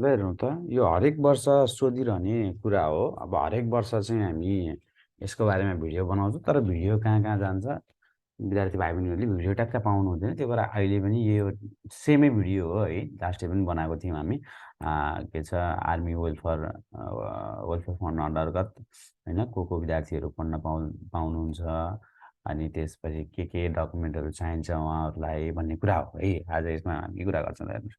ल हेर्नु त यो हरेक वर्ष सोधिरहने कुरा हो। अब हरेक वर्ष चाहिँ हामी यसको बारेमा भिडियो बनाउँछौँ, तर भिडियो कहाँ कहाँ जान्छ विद्यार्थी भाइ बहिनीहरूले भिडियो ट्याक्क पाउनु हुँदैन। त्यही भएर अहिले पनि यो सेमै भिडियो हो है, लास्ट पनि बनाएको थियौँ हामी। के छ, आर्मी वेलफेयर फन्ड अन्तर्गत होइन, को विद्यार्थीहरू पढ्न पाउनुहुन्छ, अनि त्यसपछि के डकुमेन्टहरू चाहिन्छ उहाँहरूलाई भन्ने कुरा हो है। आज यसमा हामी कुरा गर्छौँ। हेर्नुहोस्,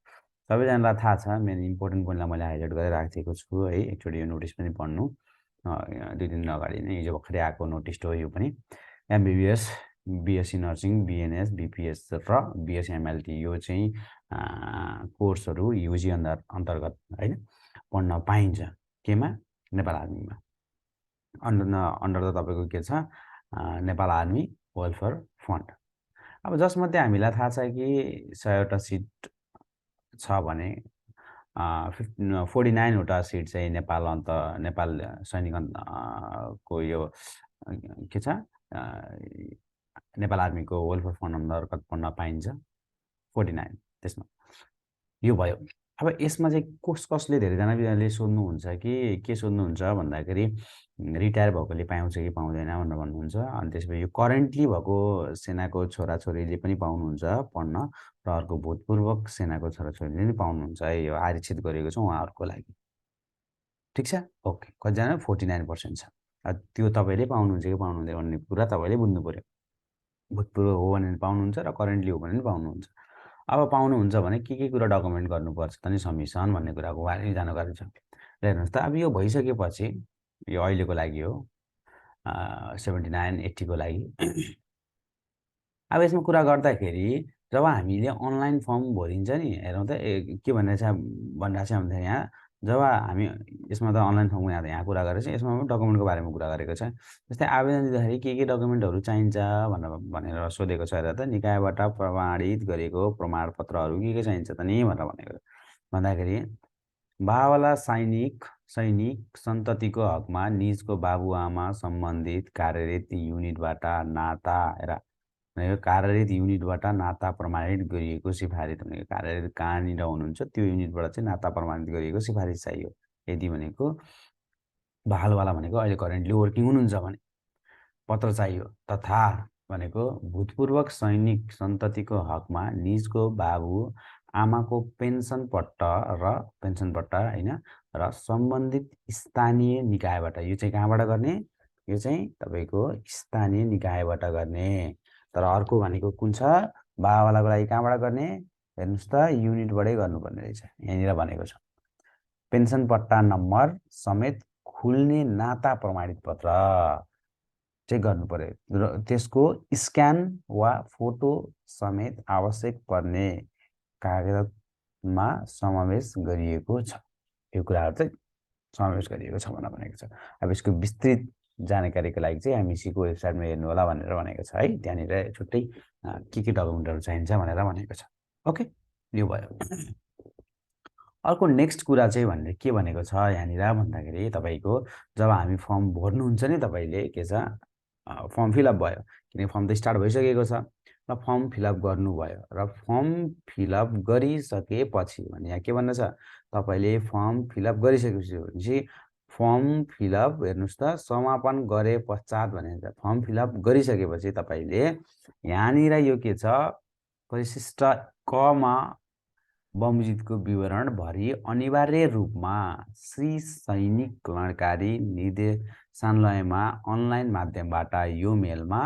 सबैजनालाई थाहा छ, मेन इम्पोर्टेन्ट पोइन्टलाई मैले हाइलाइट गरेर राखिदिएको छु है। एकचोटि यो नोटिस पनि पढ्नु। 2 दिन अगाडि नै हिजो भर्खरै आएको नोटिस हो यो पनि। एमबिबिएस, बिएससी नर्सिङ, बिएनएस, बिपिएस र बिएसएमएलटी यो चाहिँ कोर्सहरू युजी अन्तर्गत होइन पढ्न पाइन्छ। केमा? नेपाल आर्मीमा। अन्डर त तपाईँको के छ, नेपाल आर्मी वेलफेयर फन्ड। अब जसमध्ये हामीलाई थाहा छ कि 100वटा सिट छ भने 49वटा सिट चाहिँ नेपाल सैनिक को यो के छ, नेपाल आर्मीको वेलफेयर फन्ड अन्तर्गत पढ्न पाइन्छ 49। त्यसमा यो भयो। अब यसमा चाहिँ कसले धेरैजनाले सोध्नुहुन्छ कि के सोध्नुहुन्छ भन्दाखेरि रिटायर भएकोले पाउँछ कि पाउँदैन भनेर भन्नुहुन्छ। अनि त्यसपछि यो करेन्टली भएको सेनाको छोराछोरीले पनि पाउनुहुन्छ पढ्न, र अर्को भूतपूर्व सेनाको छोराछोरीले पनि पाउनुहुन्छ है। यो आरक्षित गरेको छ उहाँहरूको लागि। ठिक छ, ओके। कतिजना? 49% छ। त्यो तपाईँले पाउनुहुन्छ कि पाउनुहुँदैन भन्ने कुरा तपाईँले बुझ्नु पऱ्यो। भूतपूर्व हो भने पाउनुहुन्छ र करेन्टली हो भने पनि पाउनुहुन्छ। अब पाउनुहुन्छ भने के कुरा डकुमेन्ट गर्नुपर्छ त नि सब्मिसन भन्ने कुराको बारेमा जानकारी छ। र हेर्नुहोस् त, अब यो भइसकेपछि यो अहिलेको लागि हो 79, 80 को लागि। अब यसमा कुरा गर्दाखेरि जब हामीले अनलाइन फर्म भरिन्छ नि, हेरौँ त के भनिरहेको छ भन्दाखेरि यहाँ जब हामी यसमा त अनलाइन फर्मको यहाँ कुरा गरेको छ, यसमा पनि डकुमेन्टको बारेमा कुरा गरेको छ। जस्तै आवेदन दिँदाखेरि के डकुमेन्टहरू चाहिन्छ भनेर सोधेको छ। हेर त, निकायबाट प्रमाणित गरेको प्रमाणपत्रहरू के चाहिन्छ त नि भनेर भनेको भन्दाखेरि बावाला सैनिक सन्ततिको हकमा निजको बाबुआमा सम्बन्धित कार्यरत युनिटबाट नाता, हेर भनेको कार्यरत युनिटबाट नाता प्रमाणित गरिएको सिफारिस, भनेको कार्यरत कहाँनिर हुनुहुन्छ त्यो युनिटबाट चाहिँ नाता प्रमाणित गरिएको सिफारिस चाहियो। यदि भनेको बहालवाला भनेको अहिले करेन्टली वर्किङ हुनुहुन्छ भने पत्र चाहियो। तथा भनेको भूतपूर्व सैनिक सन्ततिको हकमा निजको बाबु आमाको पेन्सन पट्टा होइन र सम्बन्धित स्थानीय निकायबाट, यो चाहिँ कहाँबाट गर्ने? यो चाहिँ तपाईँको स्थानीय निकायबाट गर्ने। तर अर्को भनेको कुन छ? बाबावालाको लागि कहाँबाट गर्ने? हेर्नुहोस् त, युनिटबाटै गर्नुपर्ने रहेछ। यहाँनिर भनेको छ पेन्सन पट्टा नम्बर समेत खुल्ने नाता प्रमाणित पत्र चाहिँ गर्नु पर्यो, र त्यसको स्क्यान वा फोटो समेत आवश्यक पर्ने कागजमा समावेश गरिएको छ। यो कुराहरू चाहिँ समावेश गरिएको छ भनेको छ। अब यसको विस्तृत जानकारीको लागि चाहिँ एमइसीको वेबसाइटमा हेर्नु होला भनेर भनेको छ है। त्यहाँनिर छुट्टै के डकुमेन्टहरू चाहिन्छ भनेर भनेको छ। ओके, यो भयो। अर्को नेक्स्ट कुरा चाहिँ भनेर के भनेको छ यहाँनिर भन्दाखेरि तपाईँको जब हामी फर्म भर्नुहुन्छ नि, तपाईँले के छ, फर्म फिलअप भयो, किनकि फर्म त स्टार्ट भइसकेको छ, र फर्म फिलअप गर्नुभयो, र फर्म फिलअप गरिसकेपछि भने यहाँ के भन्नु छ, तपाईँले फर्म फिलअप गरिसकेपछि फर्म फिलअप हेर्नुहोस् त समापन गरे पश्चात भनेर फर्म फिलअप गरिसकेपछि तपाईँले यहाँनिर यो के छ, परिशिष्ट कमा बमोजिमको विवरण भरी अनिवार्य रूपमा श्री सैनिक कल्याणकारी निर्देशालयमा अनलाइन माध्यमबाट यो मेलमा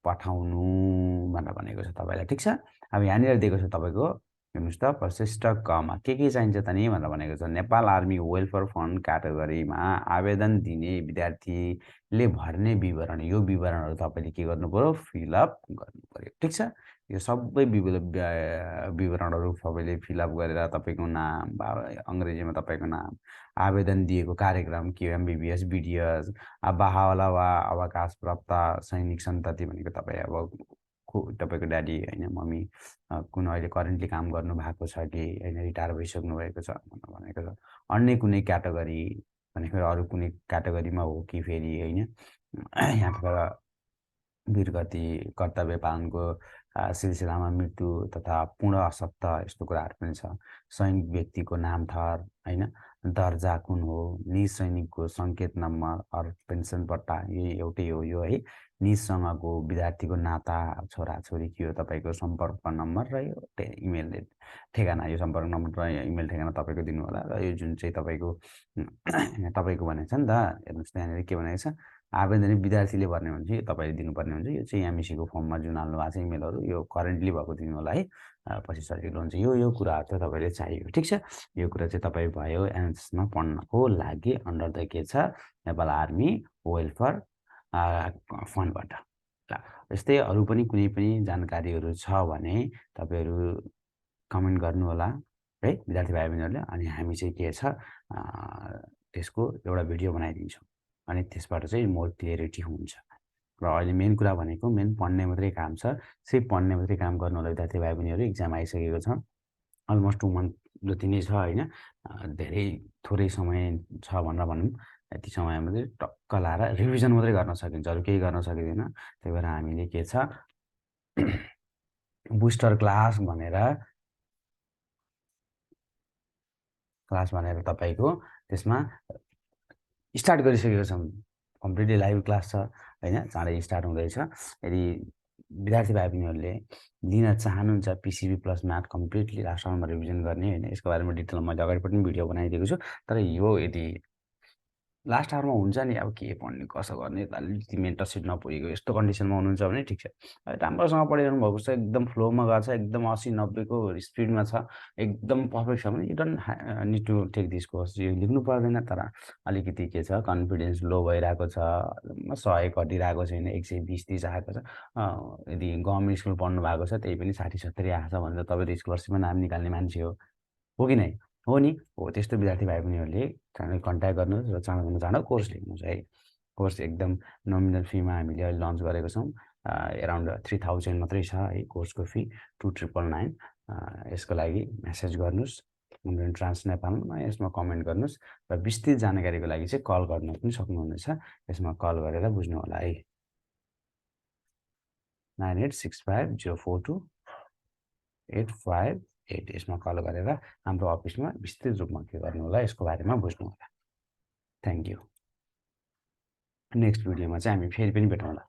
पठाउनु भनेर भनेको छ तपाईँलाई। ठिक छ, अब यहाँनिर दिएको छ तपाईँको हेर्नुहोस् त, परिशिष्ट कमा के चाहिन्छ त नि भनेर भनेको छ। नेपाल आर्मी वेलफेयर फन्ड क्याटेगोरीमा आवेदन दिने विद्यार्थीले भर्ने विवरण, यो विवरणहरू तपाईँले के गर्नु पर्यो? फिलअप गर्नु पर्यो। ठिक छ, यो सबै विवरणहरू सबैले फिलअप गरेर तपाईँको नाम, अङ्ग्रेजीमा तपाईँको नाम, आवेदन दिएको कार्यक्रम के हो, एमबिबिएस, बिडिएस, बाहावाला वा अवकाश प्राप्त सैनिक सन्तति भनेको तपाईँ अब तपाईँको ड्याडी होइन मम्मी कुन अहिले करेन्टली काम गर्नु भएको छ कि होइन, रिटायर भइसक्नु भएको छ भनेको छ। अन्य कुनै क्याटेगोरी भनेको अरू कुनै क्याटेगोरीमा हो कि फेरि होइन, यहाँ वीरगति कर्तव्य पालनको सिलसिलामा मृत्यु तथा पूर्ण असत्य यस्तो कुराहरू पनि छ। सैनिक व्यक्तिको नाम थर होइन, दर्जा कुन हो, निज सैनिकको सङ्केत नम्बर अर पेन्सन पट्टा यही एउटै हो यो है। निजसँगको विद्यार्थीको नाता, छोराछोरी के हो, तपाईँको सम्पर्क नम्बर र यो इमेल ठेगाना, यो सम्पर्क नम्बर र इमेल ठेगाना तपाईँको दिनु होला। र यो जुन चाहिँ तपाईँको तपाईँको भनेको छ नि त, हेर्नुहोस् त्यहाँनिर के भनेको छ, आवेदनिक विद्यार्थीले भर्ने हुन्छ यो तपाईँले दिनुपर्ने हुन्छ। यो चाहिँ एमइसीको फर्ममा जुन हाल्नु भएको छ इमेलहरू, यो करेन्टली भएको दिनु होला है। पछि सजिलो हुन्छ। यो कुराहरू चाहिँ तपाईँले चाहियो, ठिक छ। यो कुरा चाहिँ तपाईँ भयो एनएसएसमा पढ्नको लागि अन्डर द के छ, नेपाल आर्मी वेलफेयर फन्डबाट। ल यस्तै अरू पनि कुनै पनि जानकारीहरू छ भने तपाईँहरू कमेन्ट गर्नुहोला है विद्यार्थी भाइ बहिनीहरूले। अनि हामी चाहिँ के छ त्यसको एउटा भिडियो बनाइदिन्छौँ, अनि त्यसबाट चाहिँ मोर क्लियरिटी हुन्छ। र अहिले मेन कुरा भनेको मेन पढ्ने मात्रै काम छ, सिर्फ पढ्ने मात्रै काम गर्नु होला विद्यार्थी भाइ बहिनीहरू। इक्जाम आइसकेको छ, अलमोस्ट 2 मन्थ जति नै छ होइन, धेरै थोरै समय छ भनेर भनौँ। यति समयमा चाहिँ टक्क लाएर रिभिजन मात्रै गर्न सकिन्छ, अरू केही गर्न सकिँदैन। त्यही भएर हामीले के छ बुस्टर क्लास भनेर तपाईँको त्यसमा स्टार्ट गरिसकेको छौँ। कम्प्लिटली लाइभ क्लास छ होइन, चाँडै स्टार्ट हुँदैछ। यदि विद्यार्थी भाइ बहिनीहरूले लिन चाहनुहुन्छ PCB plus math completely last आवरमा रिभिजन गर्ने होइन, यसको बारेमा डिटेलमा मैले अगाडि पनि भिडियो बनाइदिएको छु। तर यो यदि लास्ट आवरमा हुन्छ नि, अब के पढ्ने कसो गर्ने, अलिकति मेन्टरसिप नपुगेको यस्तो कन्डिसनमा हुनुहुन्छ भने ठिक छ, राम्रोसँग पढिरहनु भएको छ, एकदम फ्लोमा गएको छ, एकदम 80-90को स्पिडमा छ, एकदम पर्फेक्ट छ भने you don't need to take this course. यो लेख्नु पर्दैन। तर अलिकति के छ कन्फिडेन्स लो भइरहेको छ, 100 घटिरहेको छैन, 120-30 आएको छ। यदि गभर्मेन्ट स्कुल पढ्नु भएको छ त्यही पनि 60-70 आएको छ भने त तपाईँ त स्कलरसिपमा नाम निकाल्ने मान्छे हो कि नै? हो नि। हो त्यस्तो विद्यार्थी भाइ बहिनीहरूले कन्ट्याक्ट गर्नुहोस् र चाँडोभन्दा चाँडो कोर्स लिनुहोस् है। कोर्स एकदम नोमिनल फीमा हामीले अहिले लन्च गरेको छौँ। एराउन्ड 3000 मात्रै छ है कोर्सको फी, 2999। यसको लागि मेसेज गर्नुहोस् ट्रान्स नेपालमा, यसमा कमेन्ट गर्नुहोस् र विस्तृत जानकारीको लागि चाहिँ कल गर्न पनि सक्नुहुनेछ। यसमा कल गरेर बुझ्नु होला है। 9865042858 यसमा कल गरेर हाम्रो अफिसमा विस्तृत रूपमा के गर्नु होला यसको बारेमा बुझ्नु होला। Thank you. नेक्स्ट भिडियोमा चाहिँ हामी फेरि पनि भेटौँला।